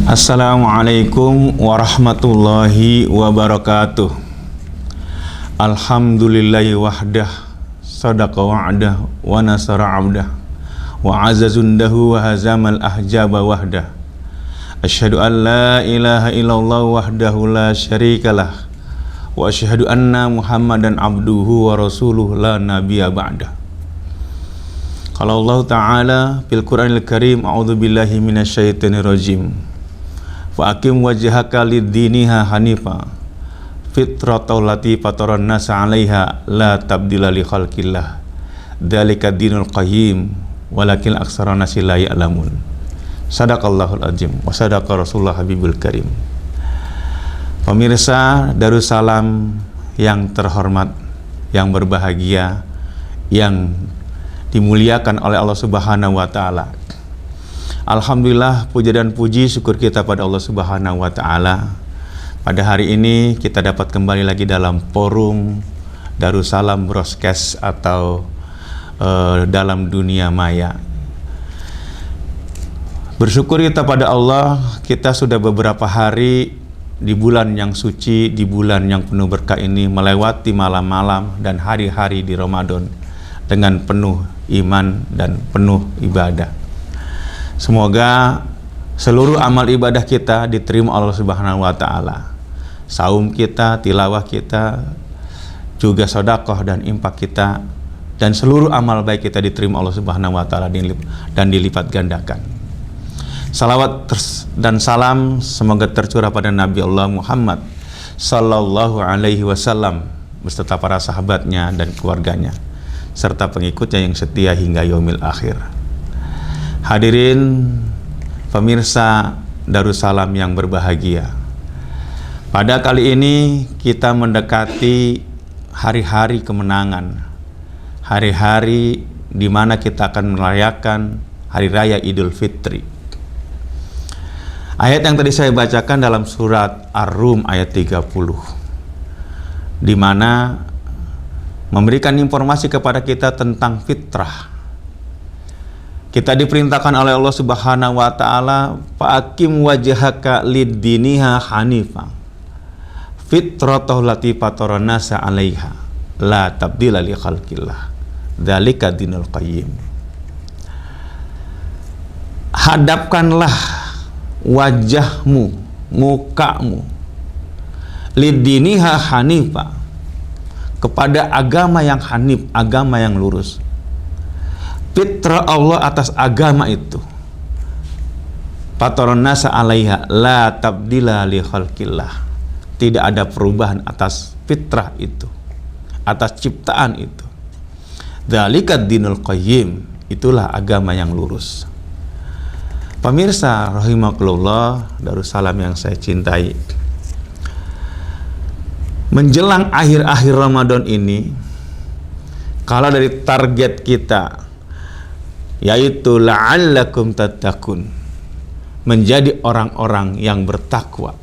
Assalamualaikum warahmatullahi wabarakatuh. Alhamdulillahi wahdah, sadaqa wa'dah, wa nasara abdah, wa azazundahu wa hazamal ahjaba wahdah. Asyhadu an la ilaha illallah wahdahu la syarikalah, wa asyhadu anna muhammadan abduhu wa rasuluh la nabiyya ba'dah. Qala Allah Ta'ala fil Qur'anil Karim, a'udzu billahi minasyaitonir rajim. Fa aqim wajhaka lid-diniha hanifa fitratal lati fataran nasa 'alaiha la tabdila li khalqillah dzalika dinul qayyim walakin aksara nasi la ya'lamun. Sadaqallahul azim wa sadaqa rasulullah habibul karim. Pemirsa Darussalam yang terhormat, yang berbahagia, yang dimuliakan oleh Allah Subhanahu wa taala. Alhamdulillah, puja dan puji syukur kita pada Allah Subhanahu wa taala. Pada hari ini kita dapat kembali lagi dalam forum Darussalam Broadcast atau dalam dunia maya. Bersyukur kita pada Allah, kita sudah beberapa hari di bulan yang suci, di bulan yang penuh berkah ini melewati malam-malam dan hari-hari di Ramadan dengan penuh iman dan penuh ibadah. Semoga seluruh amal ibadah kita diterima Allah Subhanahu wa taala. Saum kita, tilawah kita, juga sedekah dan infak kita, dan seluruh amal baik kita diterima Allah Subhanahu wa taala dan dilipat gandakan. Salawat dan salam semoga tercurah pada Nabi Allah Muhammad sallallahu alaihi wasallam beserta para sahabatnya dan keluarganya serta pengikutnya yang setia hingga yaumil akhir. Hadirin pemirsa Darussalam yang berbahagia, pada kali ini kita mendekati hari-hari kemenangan, hari-hari di mana kita akan merayakan Hari Raya Idul Fitri. Ayat yang tadi saya bacakan dalam surat Ar-Rum ayat 30, di mana memberikan informasi kepada kita tentang fitrah. Kita diperintahkan oleh Allah Subhanahu wa taala, fa'aqim wajhaka lid-diniha hanifa fitratahu lati fataran nasa 'alaiha la tabdila li khalqillah dzalika dinul qayyim. Hadapkanlah wajahmu, mukamu, lid-diniha hanifa, kepada agama yang hanif, agama yang lurus. Fitrah Allah atas agama itu, fataran nasa 'alaiha la tabdila li khalqillah, tidak ada perubahan atas fitrah itu, atas ciptaan itu. Dzalika dinul qayyim, itulah agama yang lurus. Pemirsa rahimakumullah, Darussalam yang saya cintai, menjelang akhir-akhir Ramadan ini, kalau dari target kita yaitu la'allakum tattaqun, menjadi orang-orang yang bertakwa,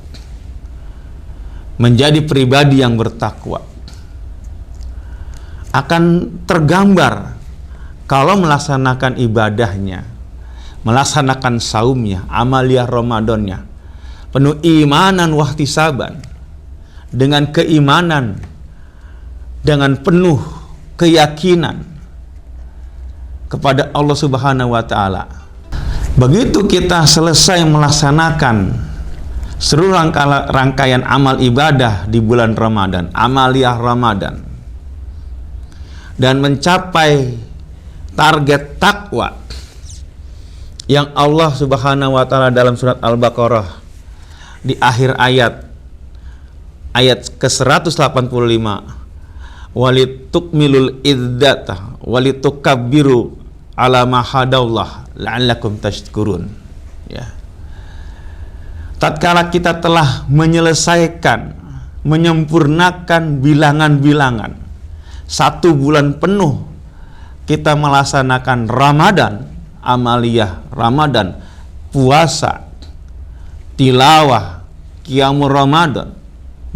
menjadi pribadi yang bertakwa, akan tergambar kalau melaksanakan ibadahnya, melaksanakan saumnya, amaliyah Ramadannya penuh imanan wahtisaban, dengan keimanan, dengan penuh keyakinan kepada Allah Subhanahu wa taala. Begitu kita selesai melaksanakan seluruh rangkaian amal ibadah di bulan Ramadan, amaliyah Ramadan, dan mencapai target takwa yang Allah Subhanahu wa taala dalam surat Al-Baqarah di akhir ayat ke-185, walitukmilul iddata walitukabbiru ala ma hadallah la'allakum tashkurun. Ya. Tatkala kita telah menyelesaikan, menyempurnakan bilangan-bilangan, 1 bulan penuh kita melaksanakan Ramadan, amaliyah Ramadan, puasa, tilawah, qiyamul Ramadan,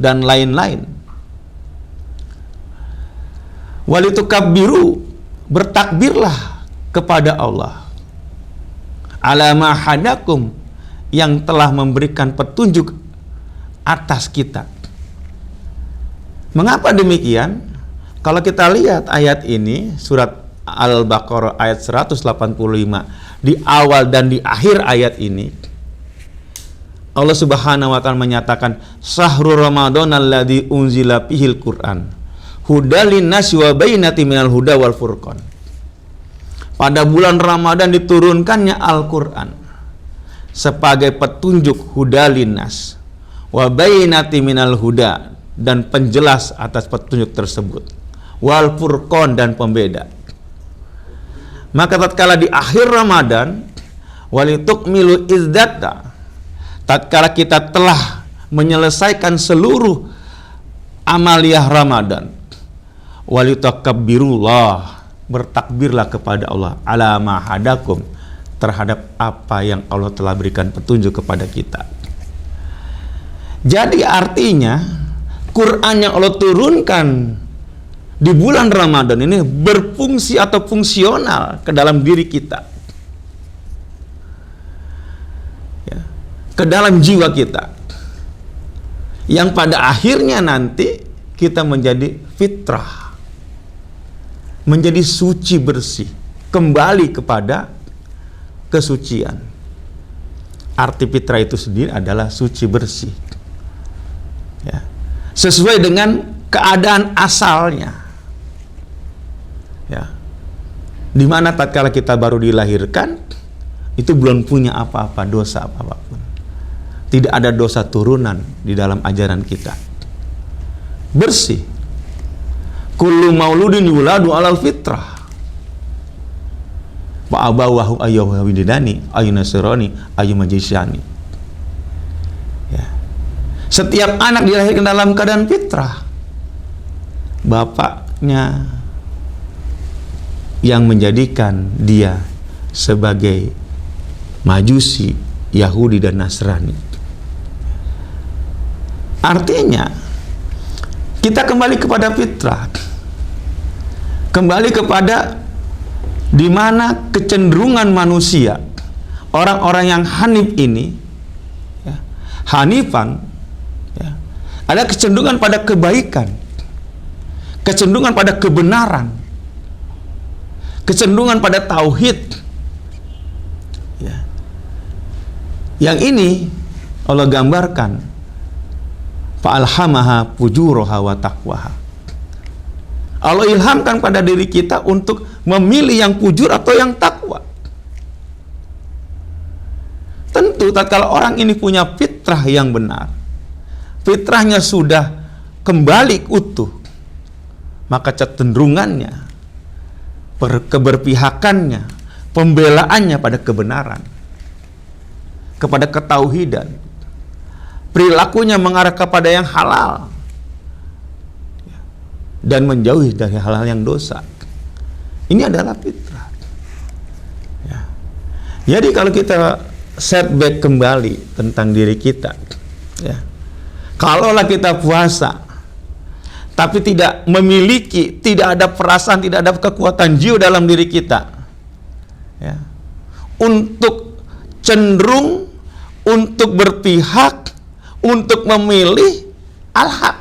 dan lain-lain. Walitukabbiru, bertakbirlah kepada Allah, ala ma hadakum, yang telah memberikan petunjuk atas kita. Mengapa demikian? Kalau kita lihat ayat ini, surat Al-Baqarah ayat 185, di awal dan di akhir ayat ini, Allah Subhanahu wa taala menyatakan, "Syahrul Ramadan alladzi unzila fihil Qur'an, hudal linnasi wa bayyinatin minal huda wal furqan." Pada bulan Ramadan diturunkannya Al-Qur'an sebagai petunjuk hudal linnas wa bayyinatin minal huda, dan penjelas atas petunjuk tersebut, wal furqan, dan pembeda. Maka tatkala di akhir Ramadan, walitukmilu izdata, tatkala kita telah menyelesaikan seluruh amaliyah Ramadan, walitakabirullah, bertakbirlah kepada Allah, ala ma hadakum, terhadap apa yang Allah telah berikan petunjuk kepada kita. Jadi artinya Quran yang Allah turunkan di bulan Ramadan ini berfungsi atau fungsional ke dalam diri kita, ya, ke dalam jiwa kita, yang pada akhirnya nanti kita menjadi fitrah, menjadi suci bersih, kembali kepada kesucian. Arti fitrah itu sendiri adalah suci bersih, ya, sesuai dengan keadaan asalnya, ya, dimana tatkala kita baru dilahirkan itu belum punya apa-apa, dosa apapun, tidak ada dosa turunan di dalam ajaran kita, bersih. Kullu mauludin yuladu alal fitrah, wa abawahu ayyuhawidani ayyunasirani ayyumajisani. Setiap anak dilahirkan dalam keadaan fitrah. Bapaknya yang menjadikan dia sebagai Majusi, Yahudi, dan Nasrani. Artinya kita kembali kepada fitrah, kembali kepada di mana kecenderungan manusia, orang-orang yang hanif ini, ya, hanifan, ada kecenderungan pada kebaikan, kecenderungan pada kebenaran, kecenderungan pada tauhid, ya. Yang ini Allah gambarkan, fa'alhamaha fujuraha wa taqwaha. Allah ilhamkan pada diri kita untuk memilih yang fujur atau yang takwa. Tentu tatkala orang ini punya fitrah yang benar, fitrahnya sudah kembali utuh, maka kecenderungannya, keberpihakannya, pembelaannya pada kebenaran, kepada ketauhidan, perilakunya mengarah kepada yang halal dan menjauhi dari hal-hal yang dosa. Ini adalah fitrah, ya. Jadi kalau kita setback kembali tentang diri kita, ya, kalaulah kita puasa tapi tidak memiliki, tidak ada perasaan, tidak ada kekuatan jiwa dalam diri kita, ya, untuk cenderung, untuk berpihak, untuk memilih al-haq,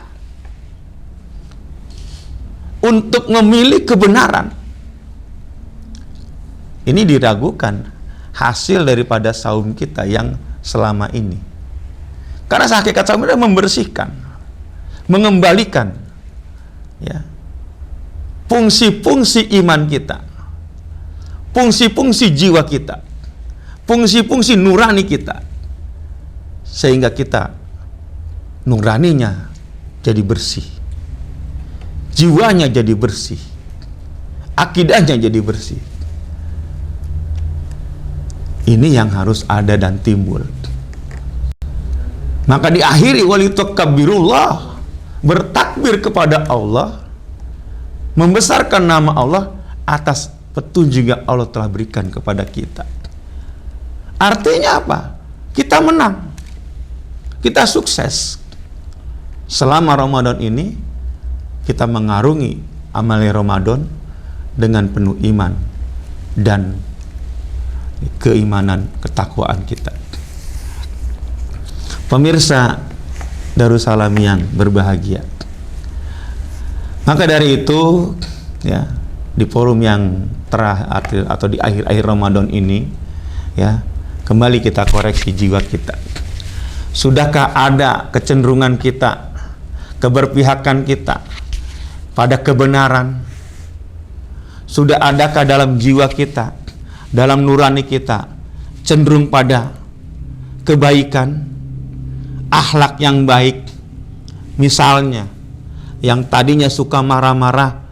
untuk memilih kebenaran, ini diragukan hasil daripada saum kita yang selama ini. Karena hakikat saum itu membersihkan, mengembalikan, ya, fungsi-fungsi iman kita, fungsi-fungsi jiwa kita, fungsi-fungsi nurani kita, sehingga kita nuraninya jadi bersih, jiwanya jadi bersih, akidahnya jadi bersih. Ini yang harus ada dan timbul. Maka diakhiri walitakabirullah, bertakbir kepada Allah, membesarkan nama Allah atas petunjuk yang Allah telah berikan kepada kita. Artinya apa? Kita menang, kita sukses. Selama Ramadan ini kita mengarungi amal Ramadan dengan penuh iman dan keimanan, ketakwaan kita. Pemirsa Darussalam yang berbahagia. Maka dari itu, ya, di forum yang terakhir atau di akhir-akhir Ramadan ini, ya, kembali kita koreksi jiwa kita. Sudahkah ada kecenderungan kita, keberpihakan kita pada kebenaran? Sudah adakah dalam jiwa kita, dalam nurani kita, cenderung pada kebaikan, akhlak yang baik? Misalnya, yang tadinya suka marah-marah,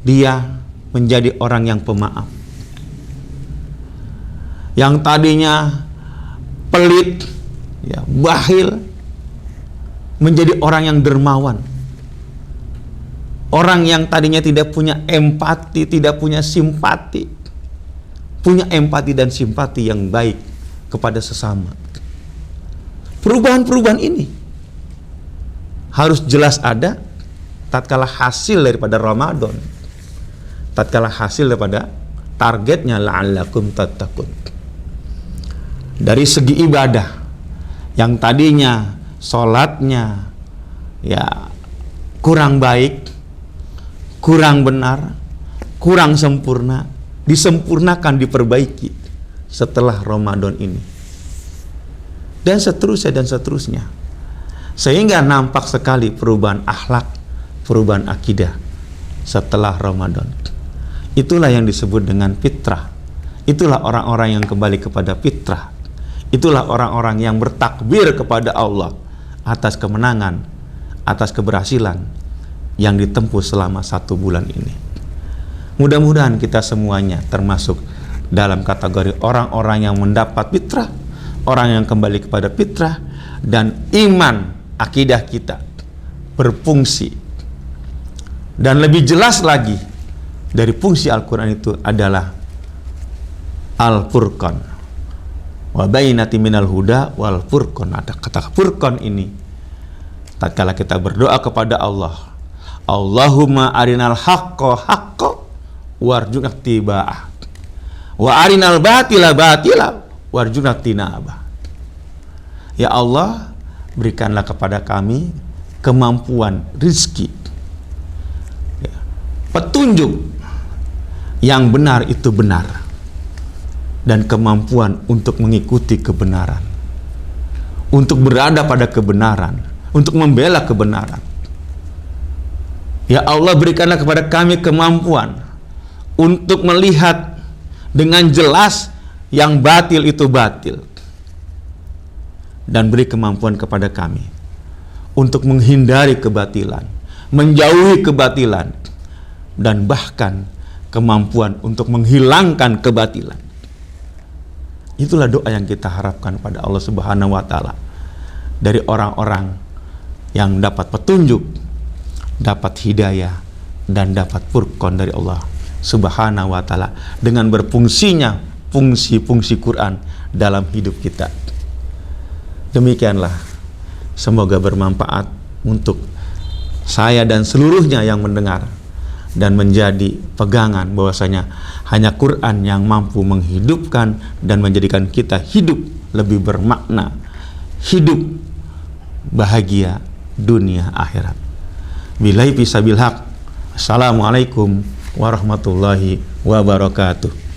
dia menjadi orang yang pemaaf. Yang tadinya pelit, ya, bakhil, menjadi orang yang dermawan. Orang yang tadinya tidak punya empati, tidak punya simpati, punya empati dan simpati yang baik kepada sesama. Perubahan-perubahan ini harus jelas ada tatkala hasil daripada Ramadan, tatkala hasil daripada targetnya la'allakum tattaqun. Dari segi ibadah, yang tadinya sholatnya ya kurang baik, kurang benar, kurang sempurna, disempurnakan, diperbaiki setelah Ramadan ini. Dan seterusnya dan seterusnya. Sehingga nampak sekali perubahan akhlak, perubahan akidah setelah Ramadan. Itulah yang disebut dengan fitrah. Itulah orang-orang yang kembali kepada fitrah. Itulah orang-orang yang bertakbir kepada Allah atas kemenangan, atas keberhasilan yang ditempuh selama 1 bulan ini. Mudah-mudahan kita semuanya termasuk dalam kategori orang-orang yang mendapat fitrah, orang yang kembali kepada fitrah, dan iman akidah kita berfungsi. Dan lebih jelas lagi, dari fungsi Al-Quran itu adalah Al-Furqan. Wa bainati minal huda wal furqan. Ada kata furqan ini tatkala kita berdoa kepada Allah, Allahumma arinal haqqa haqqa warzuqna ittiba'ah wa arinal batila batila warzuqna tinabah. Ya Allah, berikanlah kepada kami kemampuan rizki, ya, petunjuk yang benar itu benar, dan kemampuan untuk mengikuti kebenaran, untuk berada pada kebenaran, untuk membela kebenaran. Ya Allah, berikanlah kepada kami kemampuan untuk melihat dengan jelas yang batil itu batil, dan beri kemampuan kepada kami untuk menghindari kebatilan, menjauhi kebatilan, dan bahkan kemampuan untuk menghilangkan kebatilan. Itulah doa yang kita harapkan pada Allah Subhanahu wa Ta'ala dari orang-orang yang dapat petunjuk, dapat hidayah, dan dapat furqan dari Allah Subhanahu wa Ta'ala dengan berfungsinya fungsi-fungsi Quran dalam hidup kita. Demikianlah, semoga bermanfaat untuk saya dan seluruhnya yang mendengar, dan menjadi pegangan bahwasanya hanya Quran yang mampu menghidupkan dan menjadikan kita hidup lebih bermakna, hidup bahagia dunia akhirat. Billahi fisabil haq. Assalamualaikum warahmatullahi wabarakatuh.